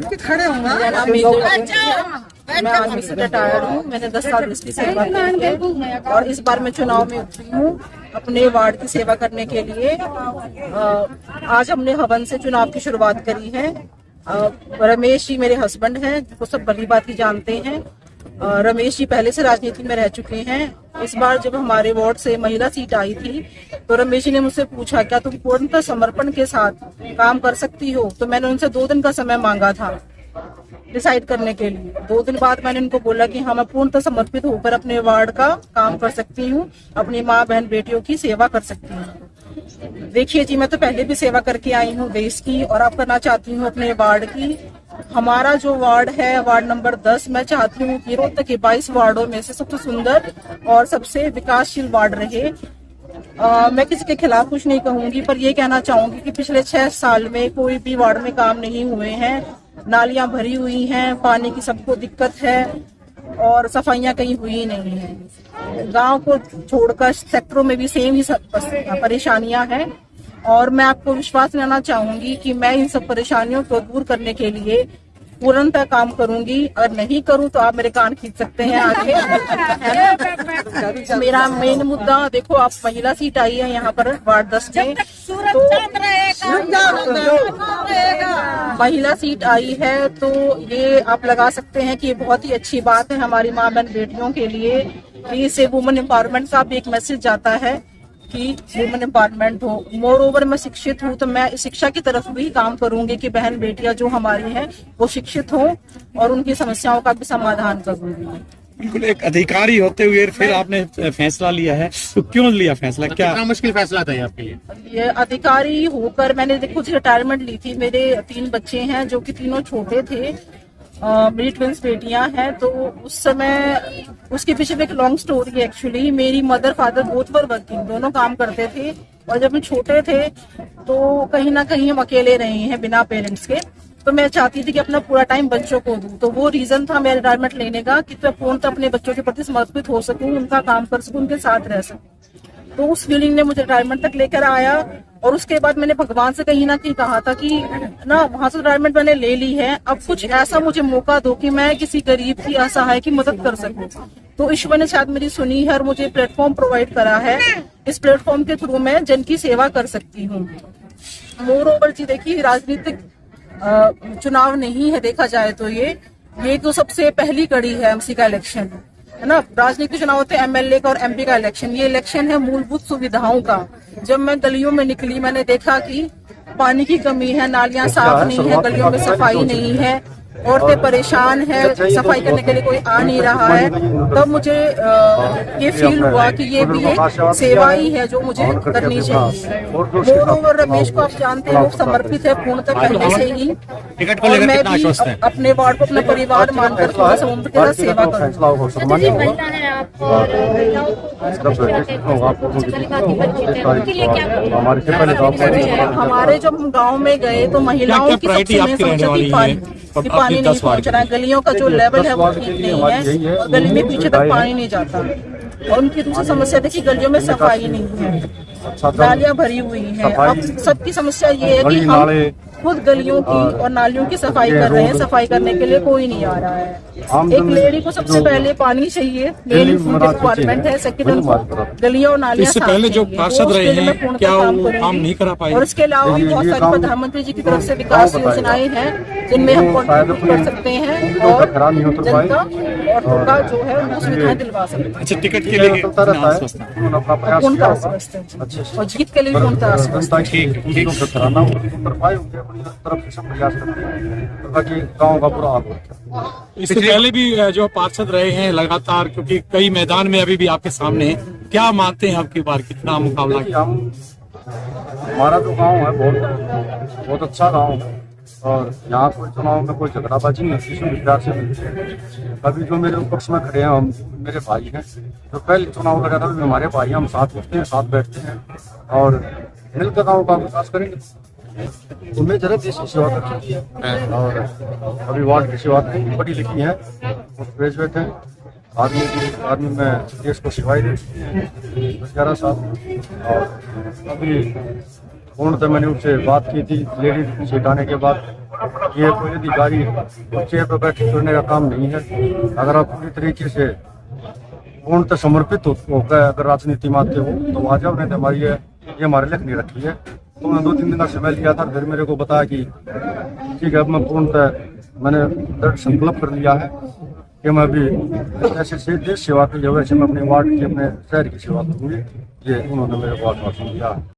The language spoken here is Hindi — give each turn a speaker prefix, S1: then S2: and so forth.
S1: खड़े होंगे। मैं आर्मी से रिटायर्ड हूँ। मैंने 10 साल इसकी सेवा की है और इस बार मैं चुनाव में उतरी हूँ अपने वार्ड की सेवा करने के लिए। आज हमने हवन से चुनाव की शुरुआत करी है। रमेश जी मेरे हस्बैंड हैं, वो सब भली बात ही जानते हैं। रमेश जी पहले से राजनीति में रह चुके हैं। इस बार जब हमारे वार्ड से महिला सीट आई थी तो रमेश जी ने मुझसे पूछा क्या तुम पूर्णतः समर्पण के साथ काम कर सकती हो। तो मैंने उनसे 2 दिन का समय मांगा था डिसाइड करने के लिए। 2 दिन बाद मैंने उनको बोला कि हाँ मैं पूर्णतः समर्पित होकर अपने वार्ड का काम कर सकती हूँ, अपनी माँ बहन बेटियों की सेवा कर सकती हूँ। देखिए जी, मैं तो पहले भी सेवा करके आई हूँ देश की और अब करना चाहती हूँ अपने वार्ड की। हमारा जो वार्ड है वार्ड नंबर 10, मैं चाहती हूँ कि रोहतक के 22 वार्डों में से सबसे सुंदर और सबसे विकासशील वार्ड रहे। मैं किसी के खिलाफ कुछ नहीं कहूंगी, पर ये कहना चाहूंगी कि पिछले 6 साल में कोई भी वार्ड में काम नहीं हुए हैं। नालियां भरी हुई हैं, पानी की सबको दिक्कत है और सफाइयां कहीं हुई नहीं है। गांव को छोड़कर सेक्टरों में भी सेम ही परेशानियां हैं और मैं आपको विश्वास दिलाना चाहूंगी कि मैं इन सब परेशानियों को दूर करने के लिए पूर्णतः काम करूंगी। अगर नहीं करूं तो आप मेरे कान खींच सकते हैं आगे। मेरा मेन मुद्दा देखो, आप महिला सीट आई है यहाँ पर वार्ड 10 में, तो महिला सीट आई है तो ये आप लगा सकते हैं कि ये बहुत ही अच्छी बात है हमारी माँ बहन बेटियों के लिए। इससे वुमेन एम्पावरमेंट का भी एक मैसेज जाता है कि वुमेन एम्पावरमेंट हो। मोर ओवर मैं शिक्षित हूँ तो मैं शिक्षा की तरफ भी काम करूंगी कि बहन बेटियां जो हमारी हैं वो शिक्षित हों और उनकी समस्याओं का भी समाधान करूंगी।
S2: बिल्कुल, एक अधिकारी होते हुए फिर आपने फैसला लिया है, तो क्यों लिया फैसला? क्या
S3: मुश्किल फैसला था आपके लिए?
S1: ये अधिकारी होकर मैंने कुछ रिटायरमेंट ली थी। मेरे 3 बच्चे हैं जो कि तीनों छोटे थे। मेरी ट्विंस बेटियां हैं, तो उस समय उसके पीछे में एक लॉन्ग स्टोरी है एक्चुअली। मेरी mother father both were working, दोनों काम करते थे और जब हम छोटे थे तो कहीं ना कहीं हम अकेले रहे हैं बिना पेरेंट्स के। तो मैं चाहती थी कि अपना पूरा टाइम बच्चों को दूं, तो वो रीजन था मेरा रिटायरमेंट लेने का कि मैं पूर्णतः अपने बच्चों के प्रति समर्पित हो सकूं, उनका काम कर सकूं, उनके साथ रह सकूं। तो उस फीलिंग ने मुझे रिटायरमेंट तक लेकर आया और उसके बाद मैंने भगवान से कहीं ना कहीं कहा था कि ना वहां से रिटायरमेंट मैंने ले ली है, अब कुछ ऐसा मुझे मौका दो कि मैं किसी गरीब की असहाय की मदद कर सकूं। तो ईश्वर ने शायद मेरी सुनी है और मुझे प्लेटफॉर्म प्रोवाइड करा है। इस प्लेटफॉर्म के थ्रू मैं जन की सेवा कर सकती हूँ। मोर ओवर जी देखिए, राजनीतिक चुनाव नहीं है देखा जाए तो ये तो सबसे पहली कड़ी है एमसी का इलेक्शन है ना। राजनीतिक चुनाव होते हैं एमएलए का और एमपी का इलेक्शन। ये इलेक्शन है मूलभूत सुविधाओं का। जब मैं गलियों में निकली मैंने देखा कि पानी की कमी है, नालियां साफ नहीं है, गलियों में सफाई नहीं है, औरतें परेशान है, सफाई करने के लिए कोई आ नहीं रहा है। तब मुझे ये फील हुआ कि ये भी एक सेवा ही है जो मुझे करनी चाहिए। मोर रमेश को आप जानते हैं, वो समर्पित है पूर्णतः पहले से ही और मैं भी अपने वार्ड को अपना परिवार मानकर थोड़ा समर्पित के साथ सेवा करूँ। हमारे जब गाँव में गए तो महिलाओं की सबसे पानी नहीं पहुंच रहा है, गलियों का जो लेवल है वो ठीक नहीं है और गली में पीछे तक पानी नहीं जाता। और उनकी दूसरी समस्या देखिए, गलियों में सफाई नहीं है, नालियां भरी हुई हैं। अब सबकी समस्या ये है कि हम खुद गलियों की और नालियों की सफाई कर रहे हैं, सफाई करने के लिए कोई नहीं आ रहा है। एक लेडी को सबसे पहले पानी चाहिए, मेन रिक्वायरमेंट है। सेकंड उनको गलियों और नालियां
S2: इससे पहले जो पार्षद रहे हैं क्या वो काम नहीं करा पाए?
S1: और इसके अलावा भी बहुत सारी प्रधानमंत्री जी की तरफ से विकास योजनाएं हैं जिनमें हम कॉन्ट्रीब्यूट कर सकते हैं और जनता और का जो है उनको सुविधाएं दिलवा सकते हैं।
S2: अच्छा, टिकट के लिए
S1: पूर्णतः आश्वस्त है और जीत के लिए भी पूर्णतः आश्वस्त है।
S2: इससे पहले भी जो पार्षद रहे हैं लगातार, क्योंकि कई मैदान में अभी भी आपके सामने है, क्या मानते हैं आपकी बार कितना मुकाबला?
S4: हमारा जो गांव है बहुत अच्छा गांव है और यहाँ कोई चुनाव में कोई झगड़ाबाजी नहीं किसी विचार से मिलती। अभी जो मेरे पक्ष में खड़े हैं हम मेरे भाई हैं, जो पहले चुनाव लगा था हमारे भाई, हम साथ उठते हैं, साथ बैठते हैं और मिलकर गाँव का विकास करेंगे। तो मैं जरा देश की सेवा करती है और अभी वार्ड की सेवा पढ़ी लिखी है, ग्रेजुएट है, आर्मी में देश को सिपाही दे 11 साल। और अभी पूर्णतः मैंने उनसे बात की थी लेडीज सीट आने के बाद, ये कोई अधिकारी चेयर पर बैठे करने का काम नहीं है। अगर आप पूरी तरीके से पूर्णतः समर्पित होकर अगर राजनीति में आते हो तो आ जाओ, नहीं तो हमारी ये हमारे लिखनी रखी है। तो उन्होंने 2-3 दिन का समय लिया था, फिर मेरे को बताया कि ठीक है, अब मैं पूर्णतः मैंने दृढ़ संकल्प कर लिया है कि मैं अभी ऐसे से देश सेवा की जगह से मैं अपने वार्ड की, अपने शहर की सेवा करूँगी। ये उन्होंने मेरे को आश्वासन दिया।